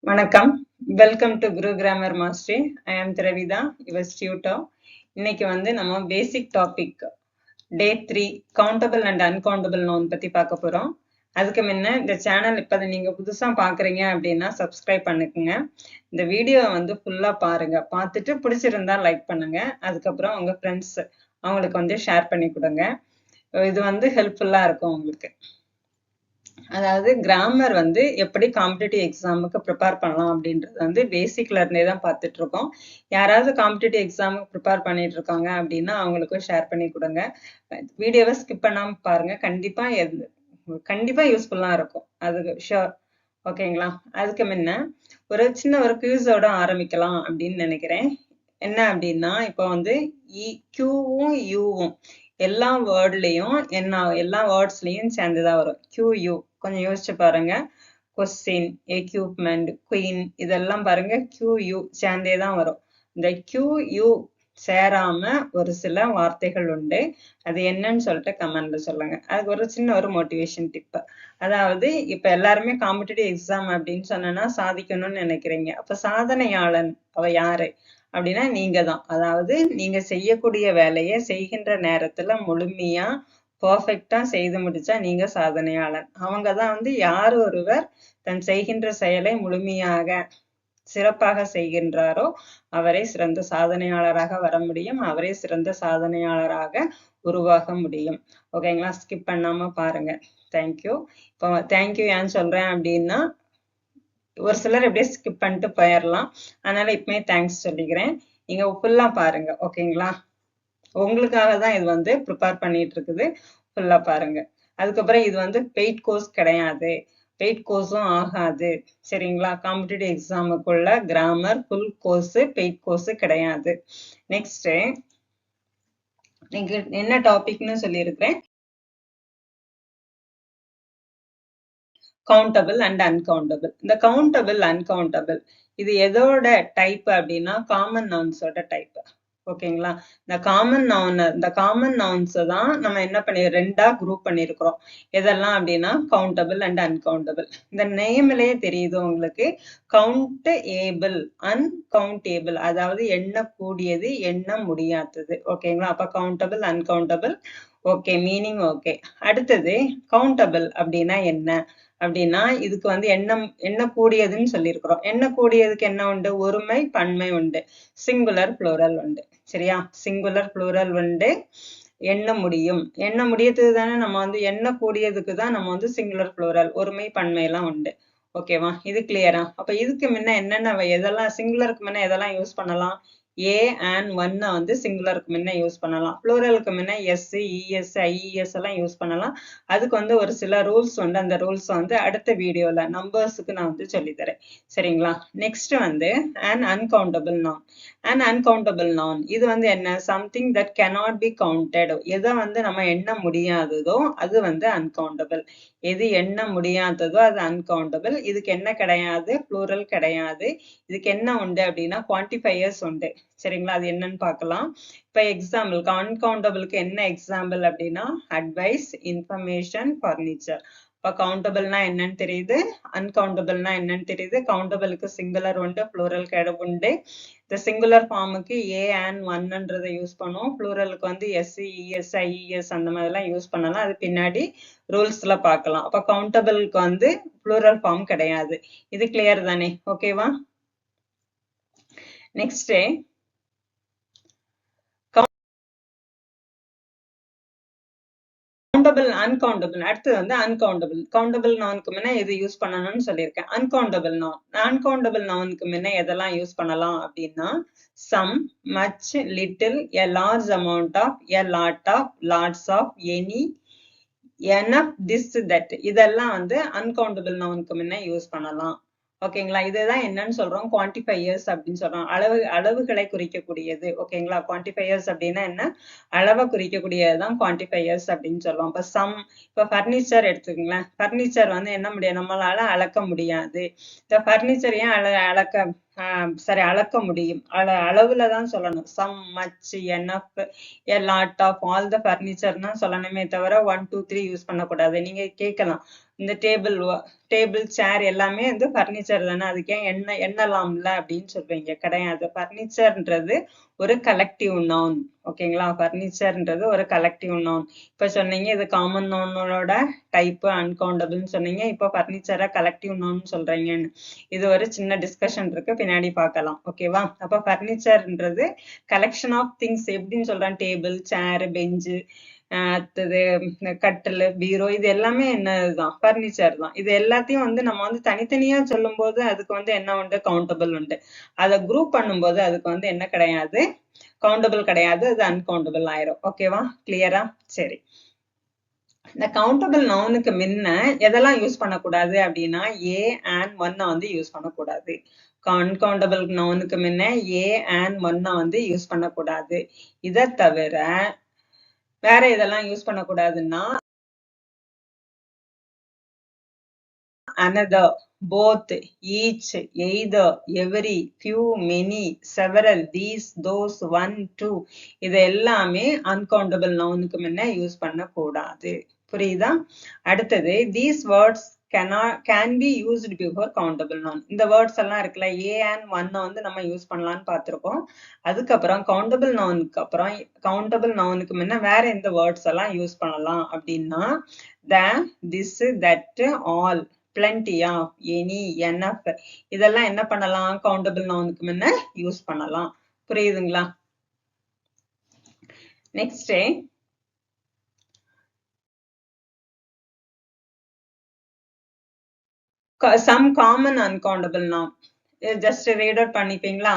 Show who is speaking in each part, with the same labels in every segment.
Speaker 1: வணக்கம். Welcome to Guru grammar mastery. I am Dravitha, your tutor. இன்னைக்கு நம்ம basic topic day 3 countable and uncountable noun பத்தி பார்க்க போறோம். அதுக்கு முன்ன இந்த சேனல் இப்ப நீங்க புதுசா பாக்குறீங்க அப்படின்னா சப்ஸ்கிரைப் பண்ணுங்க. இந்த வீடியோ ஃபுல்லா பாருங்க. பார்த்துட்டு பிடிச்சிருந்தா லைக் பண்ணுங்க. அதுக்கப்புறம் உங்க ஃப்ரெண்ட்ஸ் அவங்களுக்கு ஷேர் பண்ணி கொடுங்க. இது ஹெல்ப்ஃபுல்லா இருக்கும் உங்களுக்கு. அதாவது கிராமர் எப்படி காம்படிட்டிவ் எக்ஸாமுக்கு ப்ரிப்பேர் பண்ணலாம் அப்படின்றது பேசிக்ல இருந்தே தான் பார்த்துட்டு இருக்கோம். யாராவது காம்படிட்டிவ் எக்ஸாமுக்கு ப்ரிப்பேர் பண்ணிட்டு இருக்காங்க அப்படின்னா அவங்களுக்கும் ஷேர் பண்ணி கொடுங்க. வீடியோவை ஸ்கிப் பண்ணாம பாருங்க. கண்டிப்பா யூஸ்ஃபுல்லா இருக்கும். அது ஷோர். ஓகேங்களா? அதுக்கு முன்ன ஒரு சின்ன ஒரு குவிஸோட ஆரம்பிக்கலாம் அப்படின்னு நினைக்கிறேன். என்ன அப்படின்னா இப்போ கியூவும் யூவும் எல்லா வேர்ட்லயும் எல்லா வேர்ட்ஸ்லயும் சேர்ந்துதான் வரும். கியூ கொஞ்சம் யோசிச்சு பாருங்க. கொஸ்டின், எக்யூப்மெண்ட், குயின் இதெல்லாம் பாருங்க கியூ சேர்ந்தே தான் வரும். இந்த கியூ சேராம ஒரு சில வார்த்தைகள் உண்டு. அது என்னன்னு சொல்லிட்டு கமெண்ட்ல சொல்லுங்க. அதுக்கு ஒரு சின்ன ஒரு மோட்டிவேஷன் டிப். அதாவது இப்ப எல்லாருமே காம்படிட்டிவ் எக்ஸாம் அப்படின்னு சொன்னா சாதிக்கணும்னு நினைக்கிறீங்க. அப்ப சாதனையாளன் அவ யாரு அப்படின்னா நீங்க தான். அதாவது நீங்க செய்யக்கூடிய வேலையை செய்கின்ற நேரத்துல முழுமையா பர்ஃபெக்டா செய்து முடிச்சா நீங்க சாதனையாளன். அவங்கதான் யார் ஒருவர் தன் செய்கின்ற செயலை முழுமையாக சிறப்பாக செய்கின்றாரோ அவரே சிறந்த சாதனையாளராக வர முடியும். அவரே சிறந்த சாதனையாளராக உருவாக முடியும். ஓகேங்களா? ஸ்கிப் பண்ணாம பாருங்க. தேங்க்யூ. இப்போ தேங்க்யூ ஏன் சொல்றேன் அப்படின்னா ஒரு சிலர் எப்படியே ஸ்கிப் பண்ணிட்டு போயிடலாம். அதனால இப்பவே தேங்க்ஸ் சொல்லிக்கிறேன். நீங்க ஃபுல்லா பாருங்க. ஓகேங்களா? உங்களுக்காக தான் இது ப்ரிப்பேர் பண்ணிட்டு இருக்குது. ஃபுல்லா பாருங்க. அதுக்கப்புறம் இது பெய்ட் கோர்ஸ் கிடையாது. பெய்ட் கோர்ஸும் ஆகாது. சரிங்களா? காம்படிட்டிவ் எக்ஸாமுக்குள்ள grammar full course paid course கிடையாது. நெக்ஸ்ட் நீங்க என்ன டாபிக்னு சொல்லியிருக்கிறேன். Countable and uncountable. இந்த கவுண்டபிள் அன்கவுண்டபிள் இது எதோட டைப் அப்படின்னா காமன் நவுன்ஸோட டைப். ஓகேங்களா? இந்த காமன் நவுன்ஸ் தான் நம்ம என்ன பண்ணி ரெண்டா குரூப் பண்ணிருக்கிறோம். எதெல்லாம் அப்படின்னா கவுண்டபிள் அண்ட் அன்கவுண்டபிள். இந்த நேம்லயே தெரியுது உங்களுக்கு. கவுண்ட் ஏபிள், அன்கவுண்டேபிள், அதாவது எண்ணக்கூடியது, எண்ண முடியாதது. ஓகேங்களா? அப்ப countable, uncountable. Okay, meaning okay. அடுத்தது கவுண்டபிள் அப்படின்னா என்ன அப்படின்னா இதுக்கு எண்ணக்கூடியதுன்னு சொல்லியிருக்கிறோம். எண்ணக்கூடியதுக்கு என்ன உண்டு? ஒருமை பன்மை உண்டு. சிங்குலர் புளூரல் உண்டு. சரியா? சிங்குலர் புளூரல் உண்டு. எண்ண முடியும். எண்ண முடியறது தானே நம்ம எண்ணக்கூடியதுக்கு தான் நம்ம சிங்குலர் புளூரல், ஒருமை பன்மை எல்லாம் உண்டு. ஓகேவா? இது கிளியரா? அப்ப இதுக்கு முன்ன என்னென்ன எதெல்லாம் சிங்குலருக்கு முன்ன எதெல்லாம் யூஸ் பண்ணலாம்? ஏ அண்ட் ஒன்ன சிங்குலருக்கு முன்ன யூஸ் பண்ணலாம். புளூரலுக்கு முன்ன எஸ், இஎஸ், ஐஇஎஸ் எல்லாம் யூஸ் பண்ணலாம். அதுக்கு ஒரு சில ரூல்ஸ் உண்டு. அந்த ரூல்ஸ் அடுத்த வீடியோல நம்பர்ஸுக்கு நான் சொல்லித்தரேன். சரிங்களா? Next an uncountable noun. an uncountable noun இது என்ன? Something that cannot be counted. எதை நம்ம எண்ண முடியாததோ அது uncountable. எது எண்ண முடியாததோ அது uncountable. இதுக்கு என்ன கிடையாது? plural கிடையாது. இதுக்கு என்ன உண்டு அப்படின்னா குவான்டிஃபையர்ஸ் உண்டு. சரிங்களா? அது என்னன்னு பார்க்கலாம். இப்ப எக்ஸாம்பிள் அன்கவுண்டபிளுக்கு என்ன எக்ஸாம்பிள் அப்படின்னா அட்வைஸ், இன்ஃபர்மேஷன், ஃபர்னிச்சர். இப்ப கவுண்டபிள்னா என்னன்னு தெரியுது, அன்கவுண்டபிள்னா என்னன்னு தெரியுது. கவுண்டபிளுக்கு சிங்குலர் உண்டு, புளூரல் உண்டு. இந்த சிங்குலர் ஃபார்முக்கு ஏ அண்ட் ஒன்ன்றதை யூஸ் பண்ணுவோம். புளூரலுக்கு எஸ், இஎஸ், ஐஇஎஸ் அந்த மாதிரிலாம் யூஸ் பண்ணலாம். அது பின்னாடி ரூல்ஸ்ல பார்க்கலாம். அப்ப கவுண்டபிளுக்கு புளூரல் ஃபார்ம் கிடையாது. இது கிளியர் தானே? ஓகேவா? Next countable, uncountable. அடுத்து அன்கவுண்டபிள். கவுண்டபிள் நவுனுக்கு முன்ன எது யூஸ் பண்ணணும்னு சொல்லியிருக்கேன். Uncountable noun. அன்கவுண்டபிள் நவுனுக்கு முன்ன எதெல்லாம் யூஸ் பண்ணலாம் அப்படின்னா some, much, little, a large amount of, a lot of, lots of, any, enough, this, that இதெல்லாம் அன்கவுண்டபிள் நவுனுக்கு முன்ன யூஸ் பண்ணலாம். ஓகேங்களா? இதுதான் என்னன்னு சொல்றோம்? குவான்டிஃபையர்ஸ் அப்படின்னு சொல்றோம். அளவுகளை குறிக்கக்கூடியது. ஓகேங்களா? குவான்டிஃபையர்ஸ் அப்படின்னா என்ன? அளவை குறிக்கக்கூடியதுதான் குவான்டிஃபையர்ஸ் அப்படின்னு சொல்லுவோம். இப்ப சம், இப்ப பர்னிச்சர் எடுத்துக்கங்களேன். பர்னிச்சர் என்ன முடியும்? நம்மளால அளக்க முடியாது. இந்த பர்னிச்சர் ஏன் சரி அளக்க முடியும், அளவுல தான் சொல்லணும். Some, much, enough, a lot of, all the ஃபர்னிச்சர்னா சொல்லணுமே தவிர 1 2 3 யூஸ் பண்ணக்கூடாது. நீங்க கேட்கலாம், இந்த டேபிள் சேர் எல்லாமே வந்து ஃபர்னிச்சர் தானே, அதுக்கு ஏன் எண்ணலாம்ல அப்படின்னு சொல்றீங்க. கிடையாது. ஃபர்னிச்சர்ன்றது ஒரு கலெக்டிவ் நவுன். ஓகேங்களா? ஃபர்னிச்சர்ன்றது ஒரு கலெக்டிவ் நவுன். இப்ப சொன்னீங்க இது காமன் நவுனோட டைப் அன்கவுண்டபிள்னு சொன்னீங்க. இப்ப ஃபர்னிச்சரை கலெக்டிவ் நவுன் சொல்றீங்கன்னு. இது ஒரு சின்ன டிஸ்கஷன் இருக்கு, பின்னாடி பார்க்கலாம். ஓகேவா? அப்ப ஃபர்னிச்சர்ன்றது கலெக்ஷன் ஆஃப் திங்ஸ். எப்படின்னு சொல்றேன், டேபிள், சேர், பெஞ்சு, அடுத்தது கட்டில், பீரோ, இது எல்லாமே என்னதுதான், ஃபர்னிச்சர் தான். இது எல்லாத்தையும் வந்து நம்ம வந்து தனித்தனியா சொல்லும் போது அதுக்கு வந்து என்ன உண்டு, கவுண்டபிள் உண்டு. அதை குரூப் பண்ணும்போது அதுக்கு வந்து என்ன கிடையாது, கவுண்டபிள் கிடையாது, அது அன்கவுண்டபிள் ஆயிரும். ஓகேவா? கிளியரா? சரி. இந்த கவுண்டபிள் நவுனுக்கு முன்ன எதெல்லாம் யூஸ் பண்ணக்கூடாது அப்படின்னா, ஏ அண்ட் ஒன்னை வந்து யூஸ் பண்ணக்கூடாது. அன்கவுண்டபிள் நவுனுக்கு முன்ன ஏ அண்ட் ஒன்னை வந்து யூஸ் பண்ணக்கூடாது. இதை தவிர வேற இதெல்லாம் use பண்ணக்கூடாதுன்னா, another, both, each, either, every, few, many, several, these, those, one, two, இது எல்லாமே uncountable nounக்கு முன்ன யூஸ் பண்ணக்கூடாது. புரியுதா? அடுத்தது, these words can be used before countable noun. இந்த வேர்ட்ஸ் எல்லாம் இருக்குல்ல, ஏ அண்ட் ஒன்னை வந்து நம்ம யூஸ் பண்ணலாம்னு பார்த்திருக்கோம். அதுக்கப்புறம் கவுண்டபிள் நவுனுக்கு அப்புறம் கவுண்டபிள் நவுனுக்கு முன்ன வேற எந்த வேர்ட்ஸ் எல்லாம் யூஸ் பண்ணலாம் அப்படின்னா, the, this, that, all, plenty of, any, enough, இதெல்லாம் என்ன பண்ணலாம், கவுண்டபிள் நவுனுக்கு முன்ன யூஸ் பண்ணலாம். புரியுதுங்களா? Next, some common uncountable noun. Just read out பண்ணிப்பீங்களா?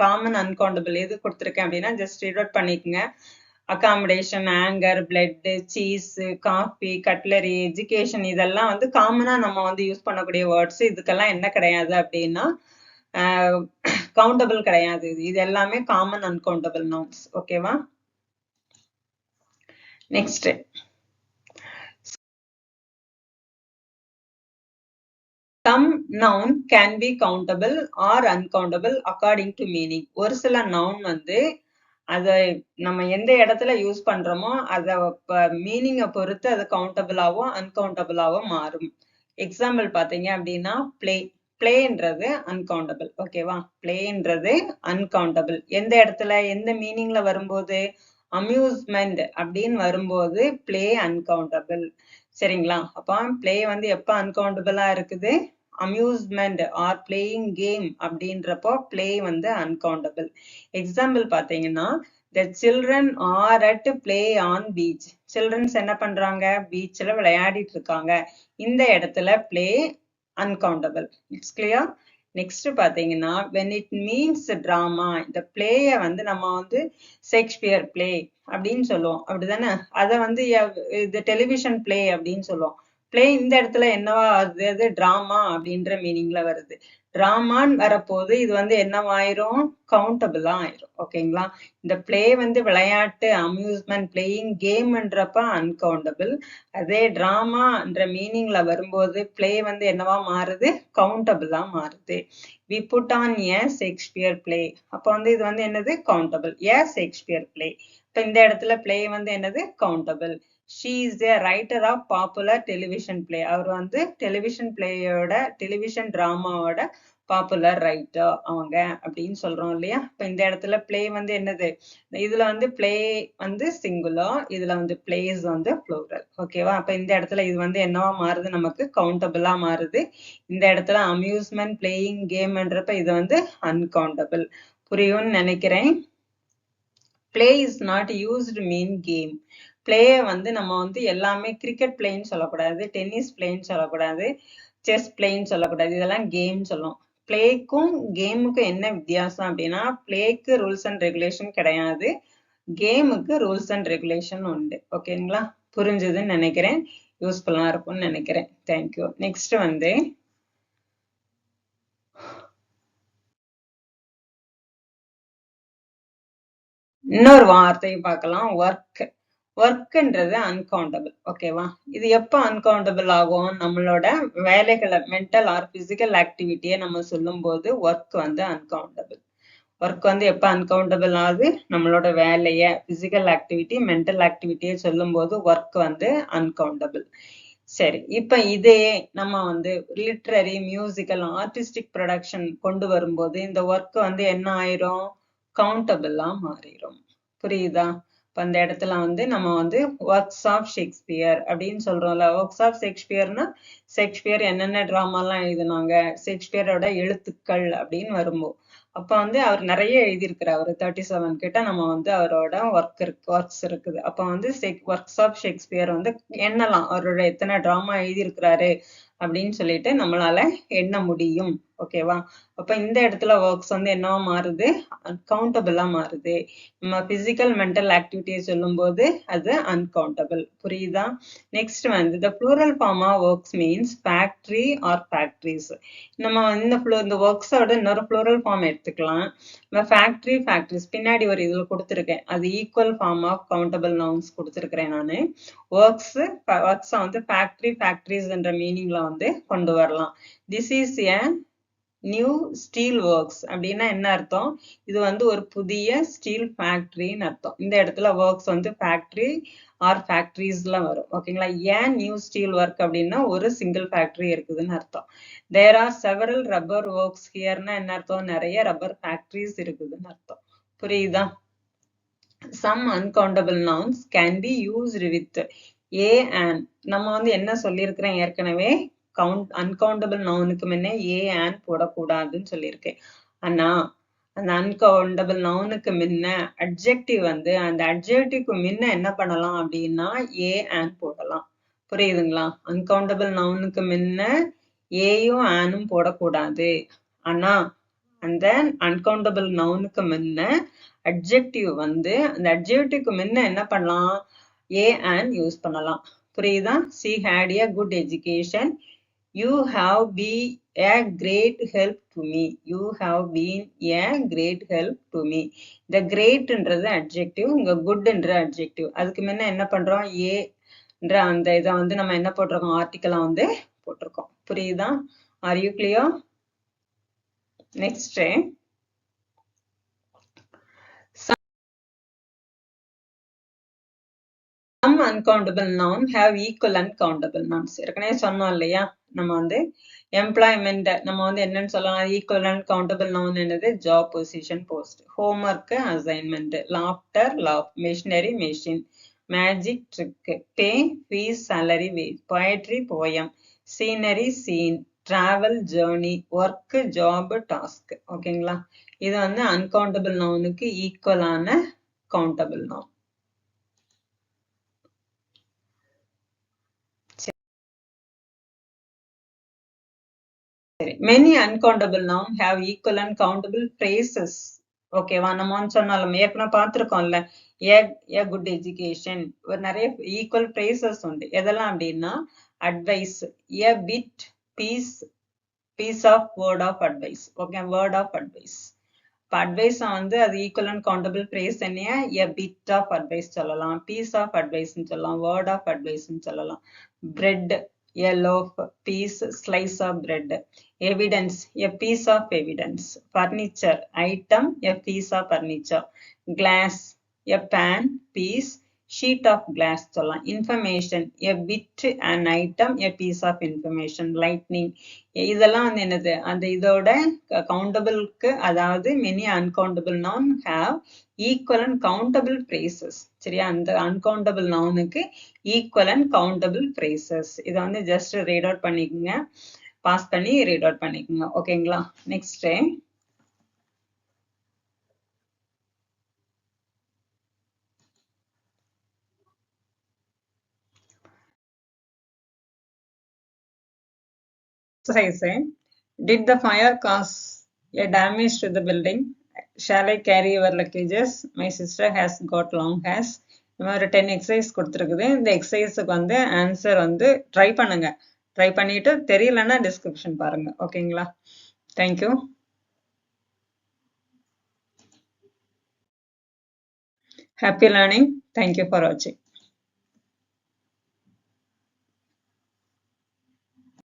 Speaker 1: காமன் அன்கவுண்டபிள் எது கொடுத்துருக்கேன் அப்படின்னா ஜஸ்ட் ரீட் அவுட் பண்ணிக்கோங்க. Accommodation, anger, blood, cheese, coffee, cutlery, education, இதெல்லாம் வந்து காமனா நம்ம வந்து யூஸ் பண்ணக்கூடிய வேர்ட்ஸ். இதுக்கெல்லாம் என்ன கிடையாது அப்படின்னா கவுண்டபிள் கிடையாது. இது எல்லாமே காமன் அன்கவுண்டபிள் நவுன்ஸ். ஓகேவா? Next, some noun can be countable or uncountable according to meaning. ஒரு சில நவுன் வந்து அதை நம்ம எந்த இடத்துல யூஸ் பண்றோமோ அத மீனிங்கை பொறுத்து அது கவுண்டபிளாவும் அன்கவுண்டபிளாவும் மாறும். எக்ஸாம்பிள் பாத்தீங்க அப்படின்னா, பிளேன்றது அன்கவுண்டபிள். ஓகேவா? பிளேன்றது அன்கவுண்டபிள். எந்த இடத்துல எந்த மீனிங்ல வரும்போது, அம்யூஸ்மெண்ட் அப்படின்னு வரும்போது பிளே அன்கவுண்டபிள். சரிங்களா? அப்ப பிளே வந்து எப்ப அன்கவுண்டபிளா இருக்குது, அம்யூஸ்மெண்ட் ஆர் பிளேயிங் கேம் அப்படின்றப்போ பிளே வந்து அன்கவுண்டபிள். எக்ஸாம்பிள் பாத்தீங்கன்னா, the children are at play on beach. Childrens என்ன பண்றாங்க, பீச்ல விளையாடிட்டு இருக்காங்க. இந்த இடத்துல play uncountable. It's clear? Next பாத்தீங்கன்னா, when it means drama, இந்த பிளேய வந்து நம்ம வந்து ஷேக்ஸ்பியர் பிளே அப்படின்னு சொல்லுவோம். அப்படிதானே? அத வந்து இது டெலிவிஷன் பிளே அப்படின்னு சொல்லுவோம். பிளே இந்த இடத்துல என்னவா வருது, அது டிராமா அப்படின்ற மீனிங்ல வருது. டிராமான்னு வரப்போது இது வந்து என்னவாயிரும், கவுண்டபிளா ஆயிரும். ஓகேங்களா? இந்த பிளே வந்து விளையாட்டு, அம்யூஸ்மெண்ட், பிளேயிங் கேம்ன்றப்ப அன்கவுண்டபிள். அதே டிராமான்ற மீனிங்ல வரும்போது பிளே வந்து என்னவா மாறுது, கவுண்டபிளா மாறுது. we put on a Shakespeare play. அப்ப வந்து இது வந்து என்னது, கவுண்டபிள். a Shakespeare play. இப்ப இந்த இடத்துல பிளே வந்து என்னது, countable. she is a writer of popular television play. அவர் வந்து டெலிவிஷன் பிளேயோட, டெலிவிஷன் டிராமாவோட பாப்புலர் ரைட்டர் அவங்க அப்படின்னு சொல்றோம் இல்லையா? இப்ப இந்த இடத்துல பிளே வந்து என்னது, இதுல வந்து பிளே வந்து சிங்குலர், இதுல வந்து பிளேஸ் வந்து ப்ளூரல். ஓகேவா? அப்ப இந்த இடத்துல இது வந்து என்னவா மாறுது, நமக்கு கவுண்டபிளா மாறுது. இந்த இடத்துல அம்யூஸ்மெண்ட், பிளேயிங் கேம்ன்றப்ப இது வந்து அன்கவுண்டபிள். புரியும்னு நினைக்கிறேன். Play is not used mean game. பிளேயை வந்து நம்ம வந்து எல்லாமே கிரிக்கெட் பிளேன்னு சொல்லக்கூடாது, டென்னிஸ் பிளேன்னு சொல்லக்கூடாது, செஸ் பிளேன்னு சொல்லக்கூடாது. இதெல்லாம் கேம் சொல்லும். பிளேக்கும் கேமுக்கும் என்ன வித்தியாசம் அப்படின்னா, பிளேக்கு ரூல்ஸ் அண்ட் ரெகுலேஷன் கிடையாது, கேமுக்கு ரூல்ஸ் அண்ட் ரெகுலேஷன் உண்டு. ஓகேங்களா? புரிஞ்சதுன்னு நினைக்கிறேன், யூஸ்ஃபுல்லா இருக்கும்னு நினைக்கிறேன். தேங்க்யூ. நெக்ஸ்ட் வந்து இன்னொரு வார்த்தையை பார்க்கலாம், ஒர்க். ஒர்க்ன்றது அன்கவுண்டபிள். ஓகேவா? இது எப்ப அன்கவுண்டபிள் ஆகும்? நம்மளோட வேலைகளை மென்டல் ஆர் பிசிக்கல் ஆக்டிவிட்டியை நம்ம சொல்லும் போது ஒர்க் வந்து அன்கவுண்டபிள். ஒர்க் வந்து எப்ப அன்கவுண்டபிள் ஆகுது? நம்மளோட வேலைய பிசிக்கல் ஆக்டிவிட்டி மென்டல் ஆக்டிவிட்டியை சொல்லும் போது ஒர்க் வந்து அன்கவுண்டபிள். சரி, இப்ப இதே நம்ம வந்து லிட்ரரி மியூசிக்கல் ஆர்டிஸ்டிக் ப்ரொடக்ஷன் கொண்டு வரும்போது இந்த ஒர்க் வந்து என்ன ஆயிரும்? கவுண்டபிளா மாறிடும். புரியுதா? இப்ப அந்த இடத்துல வந்து நம்ம வந்து ஒர்க்ஸ் ஆஃப் ஷேக்ஸ்பியர் அப்படின்னு சொல்றோம்ல. ஒர்க்ஸ் ஆஃப் ஷேக்ஸ்பியர்னா ஷேக்ஸ்பியர் என்னென்ன டிராமாலாம் எழுதினாங்க, ஷேக்ஸ்பியரோட எழுத்துக்கள் அப்படின்னு வரும்போது அப்ப வந்து அவர் நிறைய எழுதியிருக்கிறார். அவர் 37 கிட்ட நம்ம வந்து அவரோட ஒர்க்ஸ் இருக்குது. அப்ப வந்து ஒர்க்ஸ் ஆஃப் ஷேக்ஸ்பியர் வந்து எண்ணலாம். அவரோட எத்தனை டிராமா எழுதியிருக்கிறாரு அப்படின்னு சொல்லிட்டு நம்மளால எண்ண முடியும். ஓகேவா? அப்ப இந்த இடத்துல ஒர்க்ஸ் வந்து என்னவா மாறுது? அன்கவுண்டபிளா மாறுது. நம்ம பிசிக்கல் மென்டல் ஆக்டிவிட்டியை சொல்லும் போது அது அன்கவுண்டபிள். புரியுதா? நெக்ஸ்ட் வந்து the plural form of works means factory or factories. நம்ம இந்த ஒர்க்ஸோட இன்னொரு plural form எடுத்துக்கலாம். நம்ம ஃபேக்டரிஸ் பின்னாடி ஒரு இதுல கொடுத்துருக்கேன். அது equal form of countable nouns கொடுத்துருக்கிறேன் நானு. ஒர்க்ஸ் வந்து ஃபேக்டரிஸ் என்ற மீனிங்ல வந்து கொண்டு வரலாம். This is a new steel works அப்படின்னா என்ன அர்த்தம்? இது வந்து ஒரு புதிய ஸ்டீல் ஃபேக்டரின்னு அர்த்தம். இந்த இடத்துல ஒர்க்ஸ் வந்து ஃபேக்டரி ஆர் ஃபேக்டரிஸ்ல வரும். ஓகேங்களா? ஏன் நியூ ஸ்டீல் ஒர்க் அப்படின்னா ஒரு சிங்கிள் ஃபேக்டரி இருக்குதுன்னு அர்த்தம். There are several rubber works ஹியர்னா என்ன அர்த்தம்? நிறைய ரப்பர் ஃபேக்டரிஸ் இருக்குதுன்னு அர்த்தம். புரியுதா? Some uncountable nouns can be used with a and. நம்ம வந்து என்ன சொல்லியிருக்கிறேன் ஏற்கனவே? அன்கவுண்டபிள் நவுனுக்கு முன்ன ஏ ஆன் போடக்கூடாதுன்னு சொல்லியிருக்கேன். ஆனா அந்த அன்கவுண்டபிள் நவுனுக்கு முன்ன அட்ஜெக்டிவ் வந்து அந்த அட்ஜெக்டிவ்க்கு முன்ன என்ன பண்ணலாம் அப்படின்னா ஏ ஆன் போடலாம். புரியுதுங்களா? அன்கவுண்டபிள் நவுனுக்கு முன்ன ஏயும் ஆனும் போடக்கூடாது. ஆனா அந்த அன்கவுண்டபிள் நவுனுக்கு முன்ன அட்ஜெக்டிவ் வந்து அந்த அட்ஜெக்டிவ்க்கு முன்ன என்ன பண்ணலாம்? ஏ ஆன் யூஸ் பண்ணலாம். புரியுதா? she had a good education. You have been a great help to me. You have been a great help to me. The greatன்றது adjective, இங்க goodன்ற adjective. அதுக்கு முன்ன என்ன பண்றோம்? ஏன்ற அந்த இதை வந்து நம்ம என்ன போட்டிருக்கோம்? ஆர்டிக்கலா வந்து போட்டிருக்கோம். புரியுதா? Are you clear? Next. Some uncountable noun have equal uncountable nouns. ஏற்கனவே சொன்னோம் இல்லையா? நம்ம வந்து எம்ப்ளாய்மெண்ட் நம்ம வந்து என்னன்னு சொல்லலாம்? ஈக்குவல் அண்ட் கவுண்டபிள் நவுன் என்னது? Job, position, post. Homework, assignment. Laughter, laugh. Machinery, machine. Magic, trick. Pay, fees, salary, wage. Poetry, poem. Scenery, scene. Travel, journey. Work, job, task. ஓகேங்களா? இது வந்து அன்கவுண்டபிள் நவுனுக்கு ஈக்குவலான countable noun. Many uncountable nouns have equal and countable phrases. ஓகேவா? நம்ம வந்து சொன்னாலும் ஏற்கனவே பார்த்திருக்கோம்ல. a good education. ஒரு நிறைய ஈக்குவல் phrases உண்டு. எதெல்லாம் அப்படின்னா advice, a bit, piece of word of advice. Okay, word of advice. இப்போ அட்வைஸ் வந்து அது ஈக்குவல் அண்ட் கவுண்டபிள் ஃப்ரேஸ் என்னையா? a bit of advice சொல்லலாம், piece of advice சொல்லலாம், word of advice சொல்லலாம். bread, a loaf, piece, slice of bread. Evidence, a piece of evidence. Furniture, item, a piece of furniture. Glass, a pan, piece, sheet of glass சொல்லலாம். Information, a bit, an item, a piece of information. Lightning, இதெல்லாம் வந்து என்னது? அந்த இதோட கவுண்டபிள்க்கு, அதாவது many uncountable noun have equal and countable phrases. சரியா? அந்த uncountable nounக்கு equal and countable phrases. இதை வந்து just read out பண்ணிக்கங்க, பாஸ் பண்ணி ரீட் அவுட் பண்ணிக்கோங்க. ஓகேங்களா? Next exercise. Did the fire cause a damage to the building? Shall I carry your luggages? My sister has got long hairs. இந்த மாதிரி 10 exercise கொடுத்துருக்குது. இந்த எக்ஸசைஸுக்கு வந்து ஆன்சர் வந்து ட்ரை பண்ணுங்க. ட்ரை பண்ணிட்டு தெரியலன்னா டிஸ்கிரிப்ஷன் பாருங்க. ஓகேங்களா? Thank you. Happy learning. Thank you for watching.